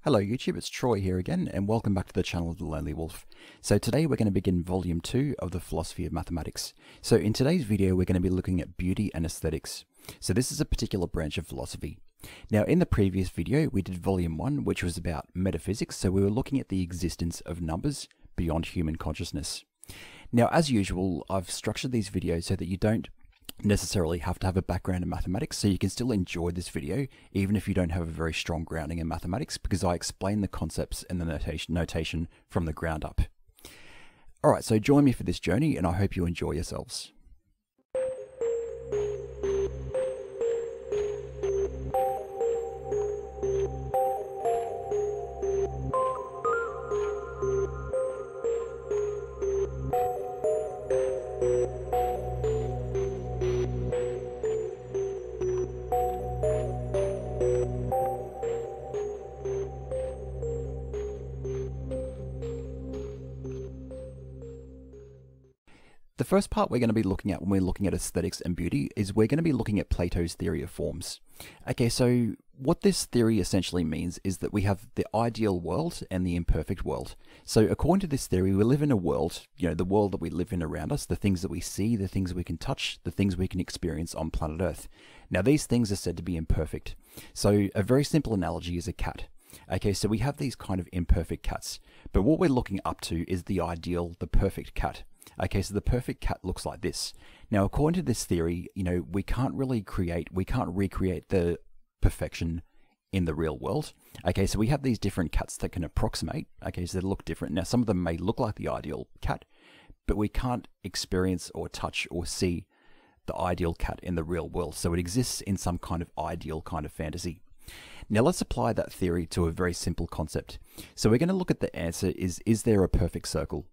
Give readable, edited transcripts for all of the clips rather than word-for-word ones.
Hello YouTube, it's Troy here again, and welcome back to the channel of The Lonely Wolf. So today we're going to begin Volume 2 of the Philosophy of Mathematics. So in today's video we're going to be looking at beauty and aesthetics. So this is a particular branch of philosophy. Now in the previous video we did Volume 1, which was about metaphysics, so we were looking at the existence of numbers beyond human consciousness. Now as usual, I've structured these videos so that you don't necessarily have to have a background in mathematics, so you can still enjoy this video even if you don't have a very strong grounding in mathematics, because I explain the concepts and the notation from the ground up. Alright, so join me for this journey and I hope you enjoy yourselves. The first part we're going to be looking at when we're looking at aesthetics and beauty is we're going to be looking at Plato's theory of forms. Okay, so what this theory essentially means is that we have the ideal world and the imperfect world. So according to this theory, we live in a world, the world that we live in around us, the things that we see, the things we can touch, the things we can experience on planet Earth. Now these things are said to be imperfect. So a very simple analogy is a cat. Okay, so we have these kind of imperfect cats, but what we're looking up to is the ideal, the perfect cat. Okay, so the perfect cat looks like this. Now, according to this theory, we can't recreate the perfection in the real world. Okay, so we have these different cats that can approximate. Okay, so they look different. Now, some of them may look like the ideal cat, but we can't experience or touch or see the ideal cat in the real world. So it exists in some kind of ideal kind of fantasy. Now, let's apply that theory to a very simple concept. So we're going to look at the answer is there a perfect circle?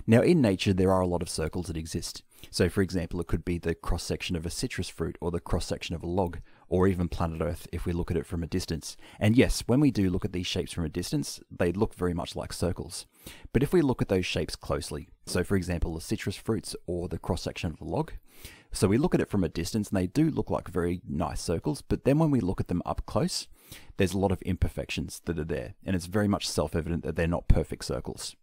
Now in nature there are a lot of circles that exist. So for example, it could be the cross-section of a citrus fruit or the cross-section of a log, or even planet Earth if we look at it from a distance. And yes, when we do look at these shapes from a distance, they look very much like circles. But if we look at those shapes closely, so for example the citrus fruits or the cross-section of a log, so we look at it from a distance and they do look like very nice circles, but then when we look at them up close, there's a lot of imperfections that are there, and it's very much self-evident that they're not perfect circles.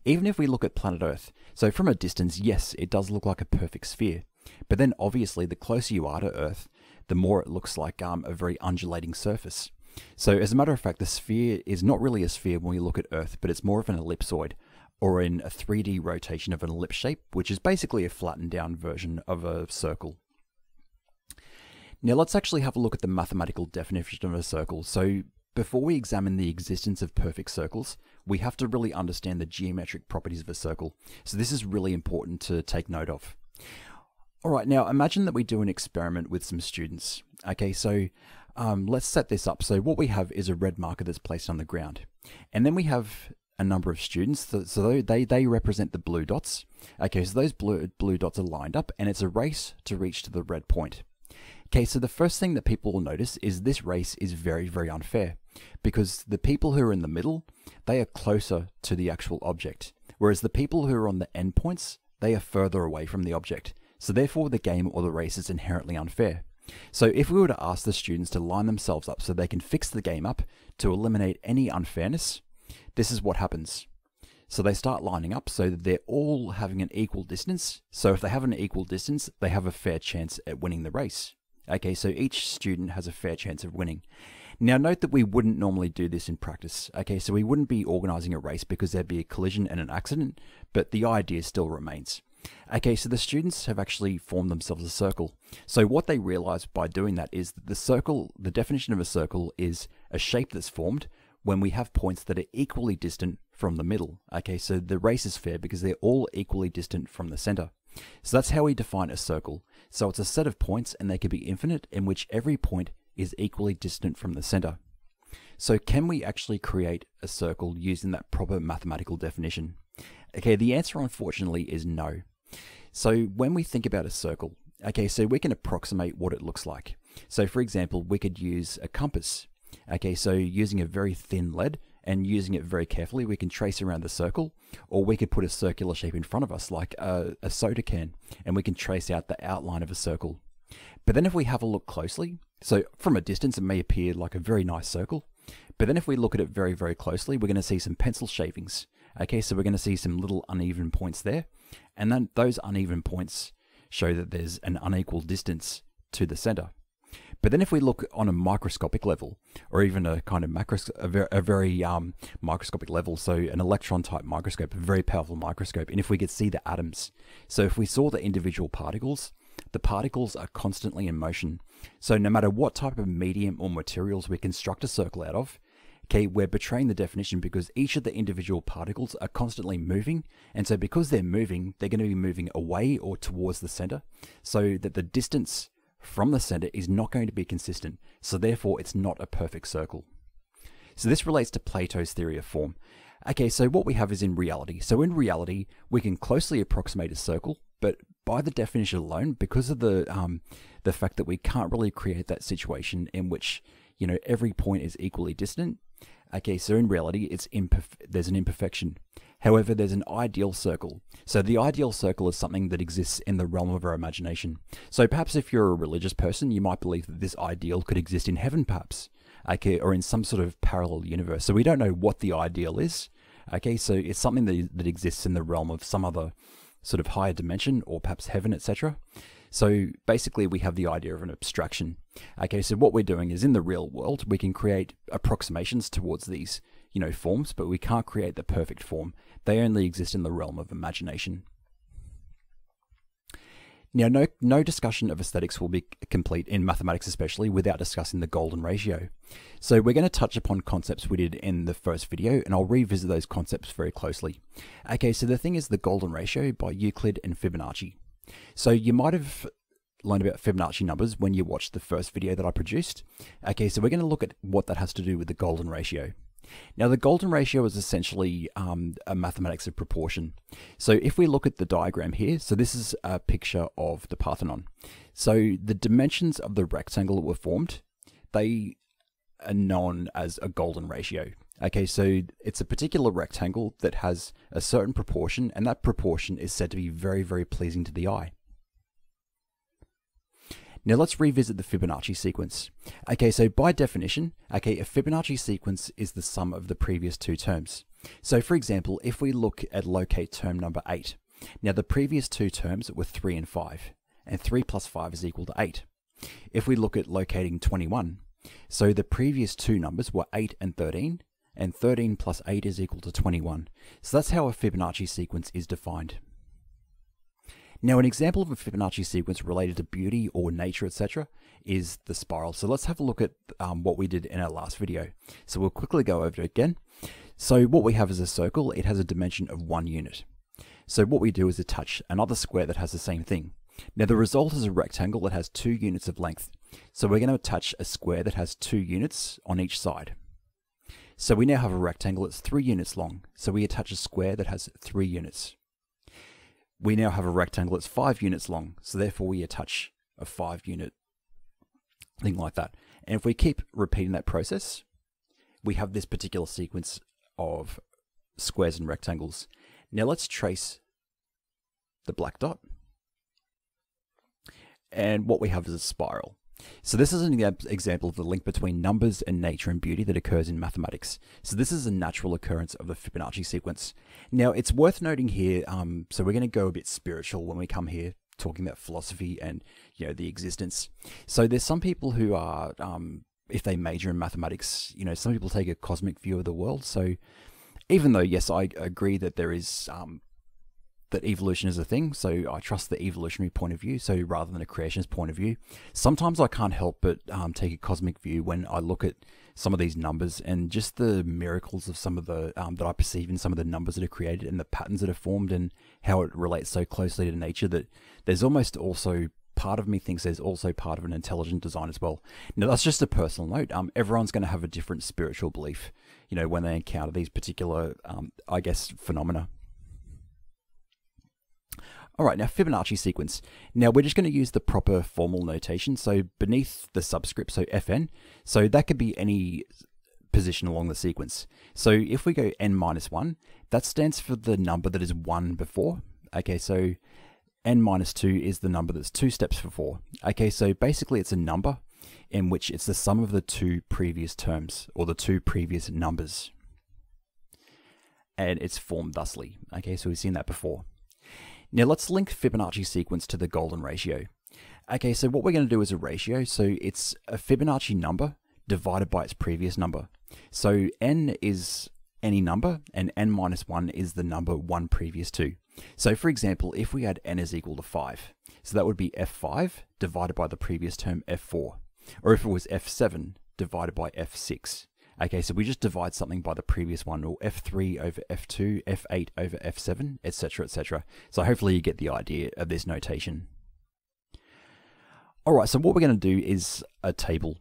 Even if we look at planet Earth, so from a distance, yes, it does look like a perfect sphere, but then obviously the closer you are to Earth, the more it looks like a very undulating surface. So as a matter of fact, the sphere is not really a sphere when we look at Earth, but it's more of an ellipsoid, or in a 3D rotation of an ellipse shape, which is basically a flattened down version of a circle. Now let's actually have a look at the mathematical definition of a circle. So before we examine the existence of perfect circles, we have to really understand the geometric properties of a circle. So this is really important to take note of. Alright, now imagine that we do an experiment with some students. Okay, so let's set this up. So what we have is a red marker that's placed on the ground. And then we have a number of students, so they represent the blue dots. Okay, so those blue dots are lined up, and it's a race to reach to the red point. Okay, so the first thing that people will notice is this race is very, very unfair, because the people who are in the middle, they are closer to the actual object, whereas the people who are on the endpoints, they are further away from the object. So therefore the game or the race is inherently unfair. So if we were to ask the students to line themselves up so they can fix the game up to eliminate any unfairness, this is what happens. So they start lining up so that they're all having an equal distance. So if they have an equal distance, they have a fair chance at winning the race. Okay, so each student has a fair chance of winning. Now note that we wouldn't normally do this in practice. Okay, so we wouldn't be organizing a race because there'd be a collision and an accident, but the idea still remains. Okay, so the students have actually formed themselves a circle. So what they realize by doing that is that the definition of a circle is a shape that's formed when we have points that are equally distant from the middle. Okay, so the race is fair because they're all equally distant from the center. So that's how we define a circle. So it's a set of points, and they can be infinite, in which every point is equally distant from the center. So can we actually create a circle using that proper mathematical definition? Okay, the answer unfortunately is no. So when we think about a circle, okay, so we can approximate what it looks like. So for example, we could use a compass. Okay, so using a very thin lead and using it very carefully, we can trace around the circle, or we could put a circular shape in front of us like a soda can, and we can trace out the outline of a circle. But then if we have a look closely, so from a distance it may appear like a very nice circle, But then if we look at it very, very closely, we're going to see some pencil shavings. Okay, so we're going to see some little uneven points there. And then those uneven points show that there's an unequal distance to the center. But then if we look on a microscopic level, or even a kind of very microscopic level, so an electron type microscope, a very powerful microscope, and if we could see the atoms, so if we saw the individual particles, the particles are constantly in motion. So no matter what type of medium or materials we construct a circle out of, okay, we're betraying the definition because each of the individual particles are constantly moving, and so because they're moving, they're going to be moving away or towards the center, so that the distance from the center is not going to be consistent, so therefore it's not a perfect circle. So this relates to Plato's theory of form. Okay, so what we have is in reality. So in reality, we can closely approximate a circle, but by the definition alone, because of the fact that we can't really create that situation in which, you know, every point is equally distant. Okay, so in reality, there's an imperfection. However, there's an ideal circle. So the ideal circle is something that exists in the realm of our imagination. So perhaps if you're a religious person, you might believe that this ideal could exist in heaven, perhaps, okay, or in some sort of parallel universe. So we don't know what the ideal is. Okay, so it's something that exists in the realm of some other sort of higher dimension, or perhaps heaven, etc. So basically we have the idea of an abstraction. Okay, so what we're doing is in the real world, we can create approximations towards these, you know, forms, but we can't create the perfect form. They only exist in the realm of imagination. Now, no discussion of aesthetics will be complete, in mathematics especially, without discussing the golden ratio. So we're going to touch upon concepts we did in the first video, and I'll revisit those concepts very closely. Okay, so the thing is the golden ratio by Euclid and Fibonacci. So you might have learned about Fibonacci numbers when you watched the first video that I produced. Okay, so we're going to look at what that has to do with the golden ratio. Now, the golden ratio is essentially a mathematics of proportion. So if we look at the diagram here, so this is a picture of the Parthenon. So the dimensions of the rectangle that were formed, they are known as a golden ratio. Okay, so it's a particular rectangle that has a certain proportion, and that proportion is said to be very, very pleasing to the eye. Now let's revisit the Fibonacci sequence. Okay, so by definition, okay, a Fibonacci sequence is the sum of the previous two terms. So for example, if we look at locate term number 8, now the previous two terms were 3 and 5, and 3 plus 5 is equal to 8. If we look at locating 21, so the previous two numbers were 8 and 13 plus 8 is equal to 21. So that's how a Fibonacci sequence is defined. Now, an example of a Fibonacci sequence related to beauty or nature, etc., is the spiral. So let's have a look at what we did in our last video. So we'll quickly go over it again. So what we have is a circle. It has a dimension of 1 unit. So what we do is attach another square that has the same thing. Now, the result is a rectangle that has 2 units of length. So we're going to attach a square that has 2 units on each side. So we now have a rectangle that's 3 units long. So we attach a square that has 3 units. We now have a rectangle that's 5 units long, so therefore we attach a 5 unit thing like that. And if we keep repeating that process, we have this particular sequence of squares and rectangles. Now let's trace the black dot. And what we have is a spiral. So this is an example of the link between numbers and nature and beauty that occurs in mathematics. So this is a natural occurrence of the Fibonacci sequence. Now it's worth noting here, so we're going to go a bit spiritual when we come here talking about philosophy and, you know, the existence. So there's some people who are, if they major in mathematics, you know, some people take a cosmic view of the world. So even though, yes, I agree that there is that evolution is a thing, so I trust the evolutionary point of view, so rather than a creationist point of view. Sometimes I can't help but take a cosmic view when I look at some of these numbers and just the miracles of some of the that I perceive in some of the numbers that are created and the patterns that are formed and how it relates so closely to nature, that there's almost also part of me thinks there's also part of an intelligent design as well. Now that's just a personal note. Everyone's going to have a different spiritual belief, you know, when they encounter these particular, I guess, phenomena. All right, now Fibonacci sequence. Now we're just going to use the proper formal notation. So beneath the subscript, so Fn, so that could be any position along the sequence. So if we go n minus 1, that stands for the number that is 1 before. Okay, so n minus 2 is the number that's 2 steps before. Okay, so basically it's a number in which it's the sum of the two previous terms, or the two previous numbers. And it's formed thusly. Okay, so we've seen that before. Now let's link Fibonacci sequence to the golden ratio. Okay, so what we're going to do is a ratio. So it's a Fibonacci number divided by its previous number. So n is any number, and n minus 1 is the number 1 previous to. So for example, if we had n is equal to 5, so that would be f5 divided by the previous term f4. Or if it was f7 divided by f6. Okay, so we just divide something by the previous one, or f3 over f2, f8 over f7, etc., etc. So hopefully you get the idea of this notation. Alright, so what we're going to do is a table.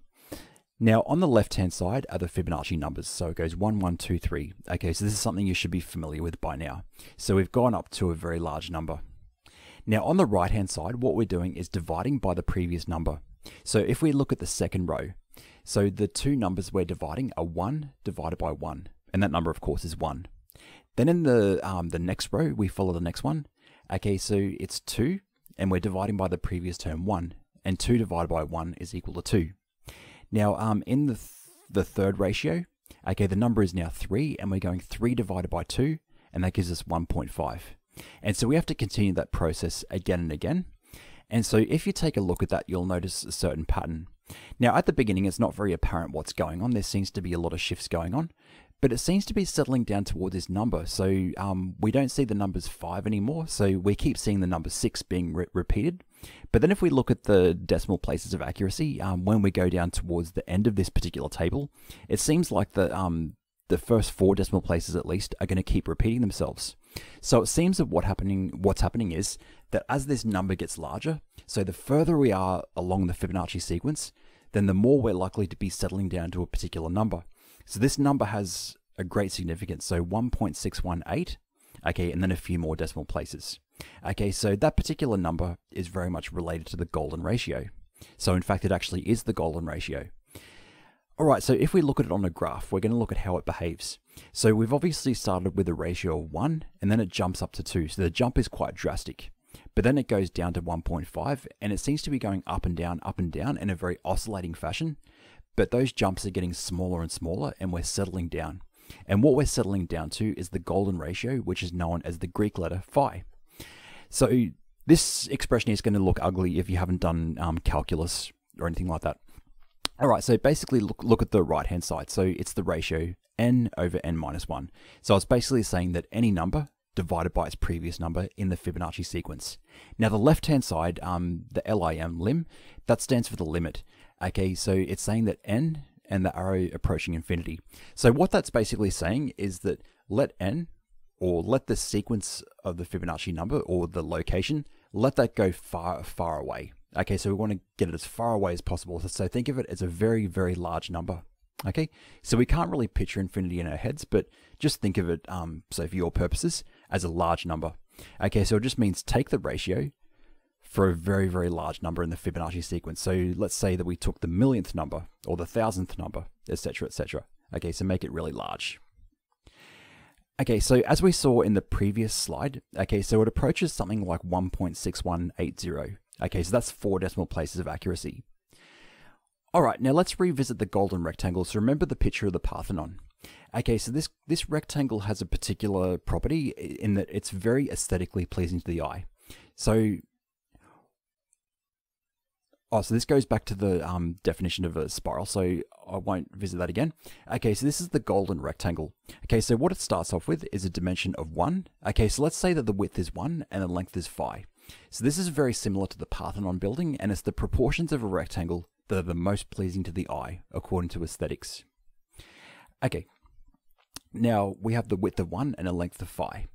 Now on the left hand side are the Fibonacci numbers, so it goes 1, 1, 2, 3. Okay, so this is something you should be familiar with by now. So we've gone up to a very large number. Now on the right hand side, what we're doing is dividing by the previous number. So if we look at the second row, so the two numbers we're dividing are 1 divided by 1, and that number of course is 1. Then in the next row, we follow the next one. Okay, so it's 2, and we're dividing by the previous term 1, and 2 divided by 1 is equal to 2. Now in the third ratio, okay, the number is now 3, and we're going 3 divided by 2, and that gives us 1.5. And so we have to continue that process again and again. And so if you take a look at that, you'll notice a certain pattern. Now at the beginning, it's not very apparent what's going on. There seems to be a lot of shifts going on, but it seems to be settling down toward this number. So we don't see the numbers 5 anymore. So we keep seeing the number 6 being repeated. But then if we look at the decimal places of accuracy, when we go down towards the end of this particular table, it seems like the first 4 decimal places at least are going to keep repeating themselves. So it seems that what's happening is that as this number gets larger, so the further we are along the Fibonacci sequence, then the more we're likely to be settling down to a particular number. So this number has a great significance, so 1.618, okay, and then a few more decimal places. Okay, so that particular number is very much related to the golden ratio. So in fact, it actually is the golden ratio. Alright, so if we look at it on a graph, we're going to look at how it behaves. So we've obviously started with a ratio of 1, and then it jumps up to 2. So the jump is quite drastic. But then it goes down to 1.5, and it seems to be going up and down in a very oscillating fashion. But those jumps are getting smaller and smaller, and we're settling down. And what we're settling down to is the golden ratio, which is known as the Greek letter phi. So this expression is going to look ugly if you haven't done calculus or anything like that. Alright, so basically look at the right hand side. So it's the ratio n over n minus 1. So it's basically saying that any number divided by its previous number in the Fibonacci sequence. Now the left hand side, the lim, that stands for the limit. Okay, so it's saying that n and the arrow approaching infinity. So what that's basically saying is that let n, or let the sequence of the Fibonacci number, or the location, let that go far, far away. Okay, so we want to get it as far away as possible. So think of it as a very, very large number. Okay, so we can't really picture infinity in our heads, but just think of it, so for your purposes, as a large number. Okay, so it just means take the ratio for a very, very large number in the Fibonacci sequence. So let's say that we took the millionth number, or the thousandth number, etc., etc. Okay, so make it really large. Okay, so as we saw in the previous slide, okay, so it approaches something like 1.6180. Okay, so that's 4 decimal places of accuracy. Alright, now let's revisit the golden rectangle. So remember the picture of the Parthenon. Okay, so this rectangle has a particular property in that it's very aesthetically pleasing to the eye. So this goes back to the definition of a spiral, so I won't visit that again. Okay, so this is the golden rectangle. Okay, so what it starts off with is a dimension of 1. Okay, so let's say that the width is 1 and the length is phi. So this is very similar to the Parthenon building, and it's the proportions of a rectangle that are the most pleasing to the eye, according to aesthetics. Okay, now we have the width of 1 and a length of phi.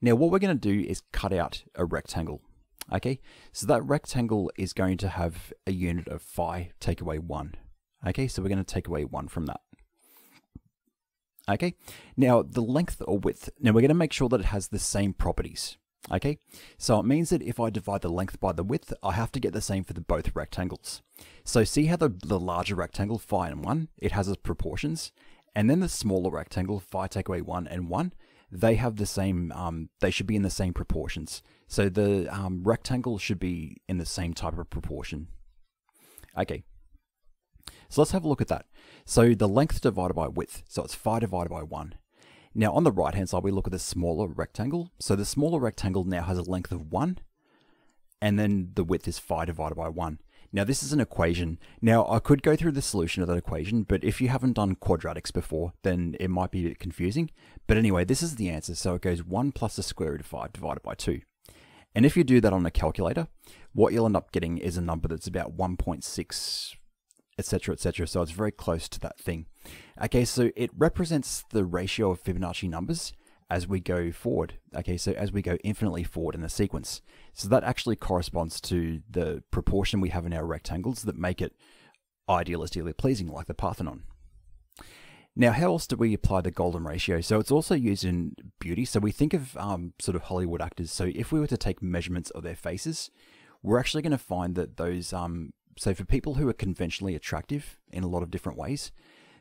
Now what we're going to do is cut out a rectangle. Okay, so that rectangle is going to have a unit of phi take away 1. Okay, so we're going to take away 1 from that. Okay, now the length or width, now we're going to make sure that it has the same properties. Okay, so it means that if I divide the length by the width, I have to get the same for both rectangles. So see how the larger rectangle, phi and 1, it has its proportions, and then the smaller rectangle, phi take away 1 and 1, they have the same, they should be in the same proportions. So the rectangle should be in the same type of proportion. Okay, So let's have a look at that. So the length divided by width, so it's phi divided by 1. Now on the right hand side we look at the smaller rectangle. So the smaller rectangle now has a length of 1, and then the width is phi divided by 1. Now this is an equation. Now I could go through the solution of that equation, but if you haven't done quadratics before, then it might be a bit confusing. But anyway, this is the answer. So it goes 1 plus the square root of 5 divided by 2. And if you do that on a calculator, what you'll end up getting is a number that's about 1.6, etc., etc. So it's very close to that thing. Okay, so it represents the ratio of Fibonacci numbers as we go forward. Okay, so as we go infinitely forward in the sequence. So that actually corresponds to the proportion we have in our rectangles that make it idealistically pleasing, like the Parthenon. Now, how else do we apply the golden ratio? So it's also used in beauty. So we think of sort of Hollywood actors. So if we were to take measurements of their faces, we're actually going to find that those, so for people who are conventionally attractive in a lot of different ways,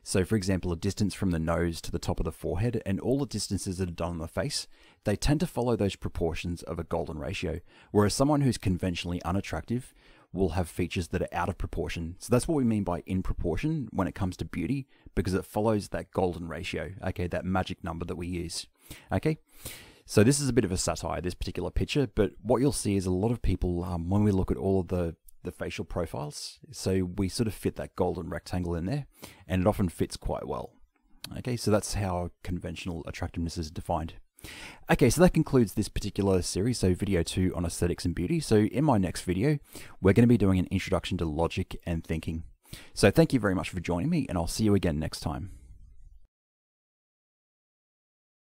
so for example, a distance from the nose to the top of the forehead and all the distances that are done on the face, they tend to follow those proportions of a golden ratio, whereas someone who's conventionally unattractive will have features that are out of proportion. So that's what we mean by in proportion when it comes to beauty, because it follows that golden ratio, okay, that magic number that we use, okay? So this is a bit of a satire, this particular picture, but what you'll see is a lot of people, when we look at all of the facial profiles, so we sort of fit that golden rectangle in there, and it often fits quite well. Okay, so that's how conventional attractiveness is defined. Okay, so that concludes this particular series, so video 2 on aesthetics and beauty. So in my next video, we're going to be doing an introduction to logic and thinking. So thank you very much for joining me, and I'll see you again next time.